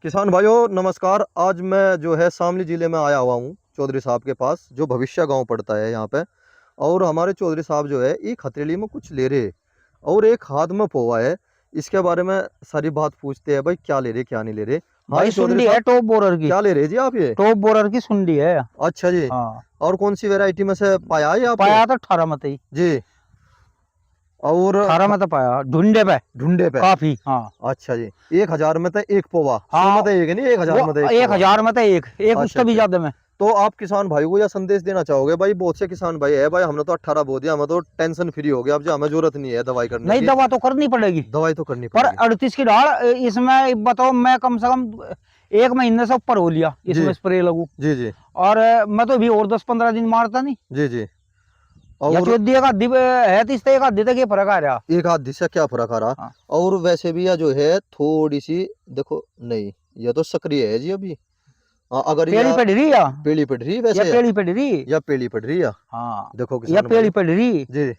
किसान भाइयों नमस्कार। आज मैं जो है शामली जिले में आया हुआ हूँ चौधरी साहब के पास, जो भविष्य गांव पड़ता है यहाँ पे। और हमारे चौधरी साहब जो है एक हथेली में कुछ ले रहे और एक हाथ में पोवा है। इसके बारे में सारी बात पूछते हैं, भाई क्या ले रहे क्या नहीं ले रहे। हाँ भाई जी चौधरी सुंडी है साहब, टॉप बोरर की। क्या ले रहे जी आप ये? टॉप बोरर की सुंडी है। अच्छा जी। हाँ, और कौन सी वैरायटी में से पाया है आपको? पाया था 18 मत ही। जी। और 18 मत पाया ढूंढे पे ढूंढे पे। काफी। हाँ अच्छा जी। 1000 में तो एक पोवा, 100 हाँ, में तो एक नहीं, 1000 वो में तो एक पोवा। 1000 मत एक एक अच्छा उससे भी अच्छा। ज्यादा में। तो आप किसान भाई को यह संदेश देना चाहोगे? भाई बहुत से किसान भाई है, भाई हमने तो 18 बो दिया, हमें तो टेंशन फ्री हो गया, अब जो हमें जरूरत नहीं है दवाई करने नहीं, की। दवा तो करनी पड़ेगी। दवाई तो करनी पर पड़ेगी। 38 की ढाल इसमें बताओ, मैं कम से कम 1 महीने से ऊपर हो लिया जी इसमें स्प्रे लगू। जी जी और मैं तो भी और 10-15 दिन मारता नहीं। जी जी। या और चौथी एक आधी है, तो इससे एक आधी तक ये फर्क आ रहा। एक आध से क्या फर्क आ रहा? हाँ, और वैसे भी यह जो है थोड़ी सी देखो, नहीं यह तो सक्रिय है जी अभी। हाँ, अगर पेड़ी यह पड़ रही या पेली पड़ रही है या वैसे, पेड़ी पड़ रही। या पेली पड़ रही है। हाँ, देखो या किसान पेड़ी भाइयों। पड़ रही जी।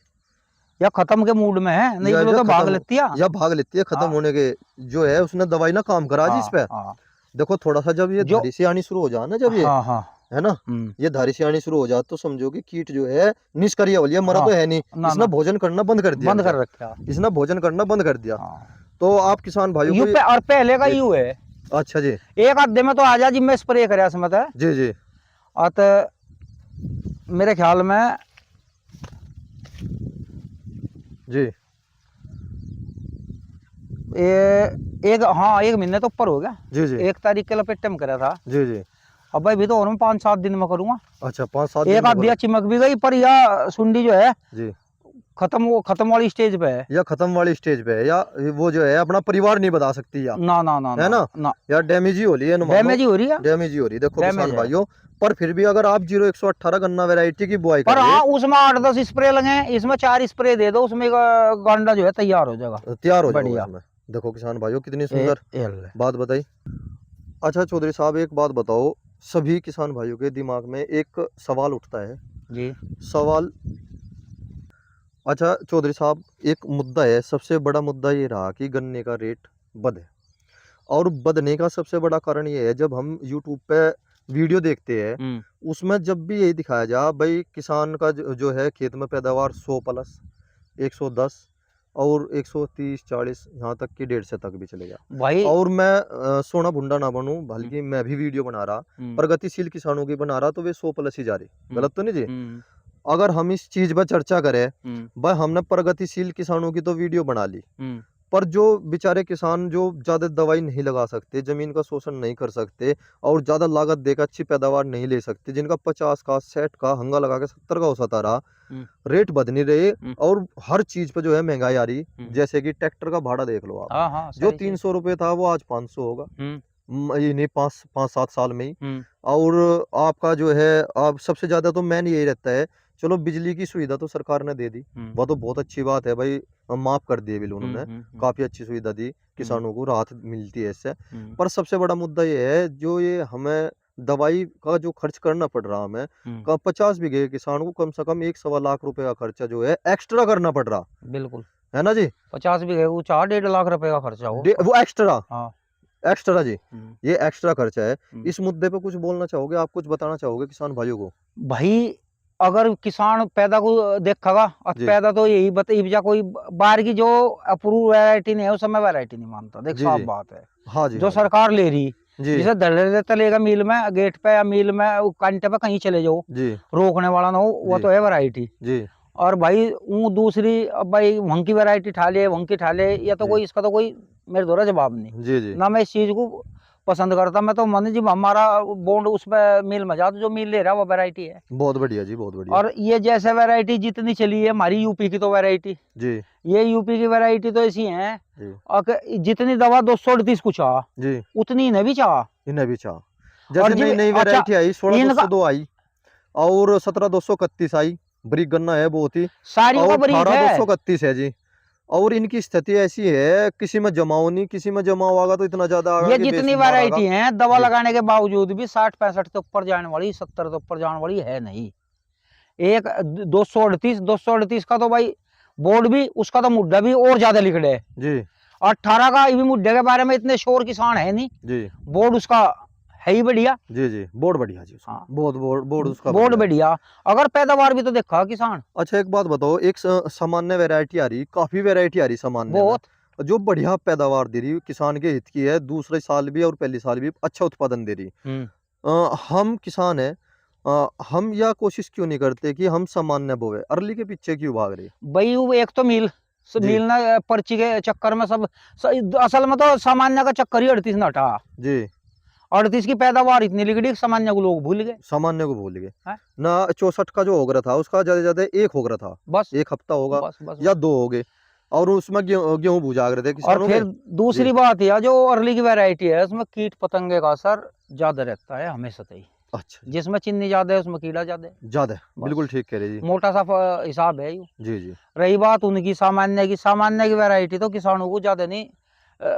या खत्म के मूड में है, नहीं यह बोलो जो तो भाग खत्म, लेती है। या भाग लेती है खत्म हाँ होने के, जो है उसने दवाई ना काम करा जी इस हाँ पे। हाँ। देखो थोड़ा सा जब ये जो धारी से आनी शुरू हो जाए ना, जब ये हाँ हाँ। है ना, ये धारी से आनी शुरू हो जाए तो समझो कि कीट जो है निष्क्रिय हो लिया, मरा हाँ, तो है नहीं। ना इसने ना, भोजन करना बंद कर दिया बंद इनका। कर रखा। इसने भोजन करना बंद कर दिया। हाँ, तो आप किसान भाइयों को यू पे और पहले का जी। यू है। अच्छा जी। एक आधे में तो आ जा जिम्मे स्प्रे करे इसमें तो। जी जी अत मेरे ख्याल में जी एक, हाँ, 1 महीने तो ऊपर हो गया। जी जी 1 तारीख के लपेटे में करा था। जी जी। अब भाई भी तो और मैं 5-7 दिन में करूंगा। अच्छा 5-7 दिन एक में आधी करो। चिमक भी गई, पर यह सुंडी जो है जी। खत्म वाली स्टेज पे है। या खत्म वाली स्टेज पे है, या वो जो है अपना परिवार नहीं बता सकती, या ना ना ना है ना ना, ना, या डैमेज ही हो रही है ना, मानो डैमेज ही हो रही है। डैमेज ही हो रही है। देखो डैमेज किसान है। भाइयों, पर फिर भी अगर आप 0118 गन्ना वैरायटी की बुआई पर करें, हाँ, उसमें 8-10 स्प्रे लगे हैं, इसमें 4 स्प्रे दे दो, उसमें गांडा जो है तैयार हो जाएगा। तैयार हो जाओगे बढ़िया। इसमें। देखो किसान भाइयों कितनी ए सुंदर एल बात बताई। अच्छा चौधरी साहब एक बात बताओ, सभी किसान भाइयों के दिमाग में एक सवाल उठता है। जी। सवाल, अच्छा चौधरी साहब, एक मुद्दा है, सबसे बड़ा मुद्दा ये रहा कि गन्ने का रेट बढ़े। और बढ़ने का सबसे बड़ा कारण ये है, जब हम यूट्यूब पे वीडियो देखते हैं, हम्म उसमें जब भी यही दिखाया जा भाई किसान का जो है खेत में पैदावार 100 प्लस 110 और 130-40 यहाँ तक कि 150 तक भी चले गया। भाई। और मैं सोना भुंडा ना बनूं, हम्म बल्कि मैं भी वीडियो बना रहा, हम्म प्रगतिशील किसानों की बना रहा, तो वे 100 प्लस ही जा रही। हम्म गलत तो नहीं जी? हम्म अगर हम इस चीज पर चर्चा करें, हम्म भाई हमने प्रगतिशील किसानों की तो वीडियो बना ली, हम्म पर जो बेचारे किसान जो ज्यादा दवाई नहीं लगा सकते, जमीन का शोषण नहीं कर सकते और ज्यादा लागत देकर अच्छी पैदावार नहीं ले सकते, जिनका 50 का 60 का हंगा लगा के 70 का औसत आ रहा, हम्म रेट बद नहीं रहे, हम्म और हर चीज पे जो है महंगाई आ रही। हम्म। जैसे कि ट्रैक्टर का भाड़ा देख लो आप, हाँ हाँ, जो सारी चीज। 300 रुपये था वो आज 500 होगा। हम्म ये नहीं, 5-7 साल में ही। हम्म और आपका जो है, आप सबसे ज्यादा तो मैन यही रहता है, चलो बिजली की सुविधा तो सरकार ने दे दी, हम्म वह तो बहुत अच्छी बात है भाई, माफ कर दिए बिल हम्म उन्होंने, हम्म काफी अच्छी सुविधा दी, किसानों को राहत मिलती है इससे। हम्म पर सबसे बड़ा मुद्दा ये है, जो ये हमें दवाई का जो खर्च करना पड़ रहा, हमें हम्म, का 50 बीघे किसान को कम से कम 1-1.25 लाख रुपए का खर्चा जो है एक्स्ट्रा करना पड़ रहा बिल्कुल। है ना जी। 50 बीघे को 4-1.5 लाख रुपए का खर्चा हो। वो एक्स्ट्रा, हाँ। एक्स्ट्रा जी, हम्म ये एक्स्ट्रा खर्चा है। हम्म। इस मुद्दे पे कुछ बोलना चाहोगे आप? कुछ बताना चाहोगे किसान भाइयों को? भाई, अगर किसान पैदा को देखेगा, और जी पैदा तो यही बता कोई बाहर की जो अप्रूव वैरायटी नहीं है, उस समय वैरायटी नहीं मानता, देख जी साफ जी। बात है। हाँ जी जो हाँ जी। सरकार ले रही, जी जिसे धड़े चलेगा मिल में, गेट पे या मिल में, कांटे पे कहीं चले जाओ, जी रोकने वाला ना हो, वो जी तो है वैरायटी। जी और भाई वो दूसरी, अब भाई वहीं की वैरायटी ठा ले, वहीं की ठा ले, या तो जी कोई इसका तो कोई मेरे द्वारा जवाब नहीं। जी जी। ना मैं इस चीज को पसंद करता, मैं तो मन जी हमारा बॉन्ड उस पर मिल में जा, तो जो मिल ले रहा है वो वैरायटी है। बहुत बढ़िया जी, बहुत बढ़िया। और ये जैसे वैरायटी जितनी चली है हमारी यूपी की तो वैरायटी, जी ये यूपी की वैरायटी तो ऐसी है। जी और जितनी दवा 238 को चाह, जी। उतनी इन्हें भी चाह। इन्हें भी चाह, और जैसे जी, नई नई अच्छा, वैरायटी आई, इनका 16-202 आई, और 17-231 आई, ब्रिक गन्ना है बहुत ही, सारियों का और बरीक है। 18-231 है जी। और इनकी स्थिति ऐसी है, किसी में जमाव नहीं, किसी में जमाव आगा तो इतना ज्यादा आगा ये कि जितनी बेशुमार आगा। वैरायटी है, दवा जी लगाने के बावजूद भी 60-65 से ऊपर जाने वाली, 70 से ऊपर जाने वाली है नहीं। एक 238 का तो भाई बोर्ड भी, उसका तो मुद्दा भी और ज्यादा लिख रहे। जी 18 का ये भी मुद्दे के बारे में इतने शोर किसान है नहीं। जी बोर्ड उसका है ही बढ़िया। जी जी, बोर्ड बढ़िया जी उसका, हाँ। बहुत बोर्ड बोर्ड उसका बोर्ड बढ़िया है। बढ़िया, अगर पैदावार भी तो देखा किसान अच्छा एक बात बताओ, एक सामान्य वैरायटी आ रही, काफी वैरायटी आ रही सामान्य में, बहुत। जो बढ़िया पैदावार दे रही, किसान के हित की है, दूसरे साल भी और पहले साल भी अच्छा उत्पादन दे रही। हम्म। हम किसान हैं, हम यह कोशिश क्यों नहीं करते कि हम सामान्य बोए, अर्ली के पीछे क्यों भाग रहे? भाई वो एक तो जी मिल ना पर्ची के चक्कर में सब असल में तो सामान्य का चक्कर ही 38 ने हटा। जी, 38 की पैदावार इतनी लिगड़ी कि सामान्य को लोग भूल गए सामान्य को भूल गए हैं? ना। 64 का जो होगरा था उसका ज्यादा ज्यादा एक होगरा था, बस एक हफ्ता होगा बस बस या बस। 2 हो गए, और उसमें गेहूं भूजा रहे थे और किसानों के। फिर जी, दूसरी बात यह जो अर्ली की वैरायटी है उसमें कीट पतंगे का असर ज्यादा रहता है हमेशा से ही। अच्छा जी, जिसमें चीनी ज्यादा है उसमें कीड़ा ज्यादा है। ज्यादा, बिल्कुल बस ठीक कह रहे जी। मोटा सा हिसाब है यूं। जी जी रही बात उनकी सामान्य की वैरायटी तो किसानों को ज्यादा नहीं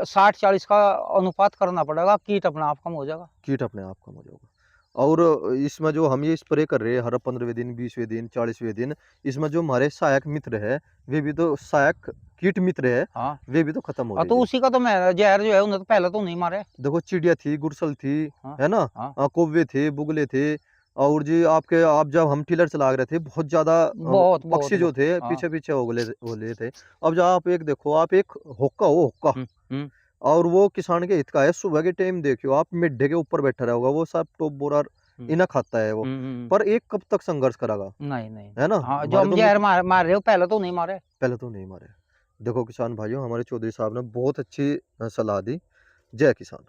60-40 का अनुपात करना पड़ेगा, कीट अपना आप कम हो जाएगा। कीट अपने आप कम हो जाएगा। और इसमें जो हम ये स्प्रे कर रहे हैं हर 15वें दिन, 20वें दिन, 40वें दिन, इसमें जो हमारे सहायक मित्र है, वे भी तो सहायक कीट मित्र है, हाँ। वे भी तो खत्म हो और रहे तो जी। उसी का तो मैं जहर जो है उन्हें तो पहले तो नहीं मारे। देखो चिड़िया थी, गुरसल थी, हाँ है ना, हाँ। कौवे थे, बुगले थे, और जी आपके, आप जब हम टिलर चला रहे थे, बहुत ज्यादा बहुत बहुत पक्षी जो थे हाँ। पीछे पीछे हो गए थे। अब जब आप एक देखो, आप एक हुक्का हो, हुक्का, हम्म। और वो किसान के हित का है, सुबह के टाइम देखियो आप, मिड्ढे के ऊपर बैठा रहेगा वो, सब टॉप बोरर हम्म, इना खाता है वो, हम्म। पर एक कब तक संघर्ष करेगा, नहीं नहीं है नहीं। ना? हाँ जो हमारे हम तो जहर मित्र मार रहे हो पहले तो नहीं मारे। पहले तो नहीं मारे। देखो किसान भाइयों, हमारे चौधरी साहब ने बहुत अच्छी सलाह दी। जय किसान।